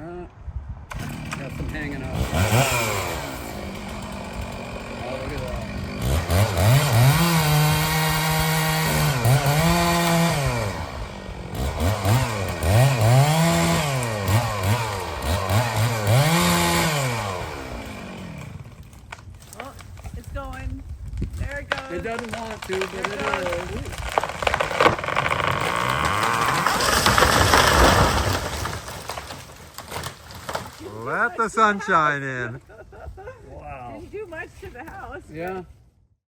Got some hanging out. Oh, look at that. Oh, it's going. There it goes. It doesn't want to, but it is. Let the sunshine in. Wow. Didn't do much to the house. Yeah.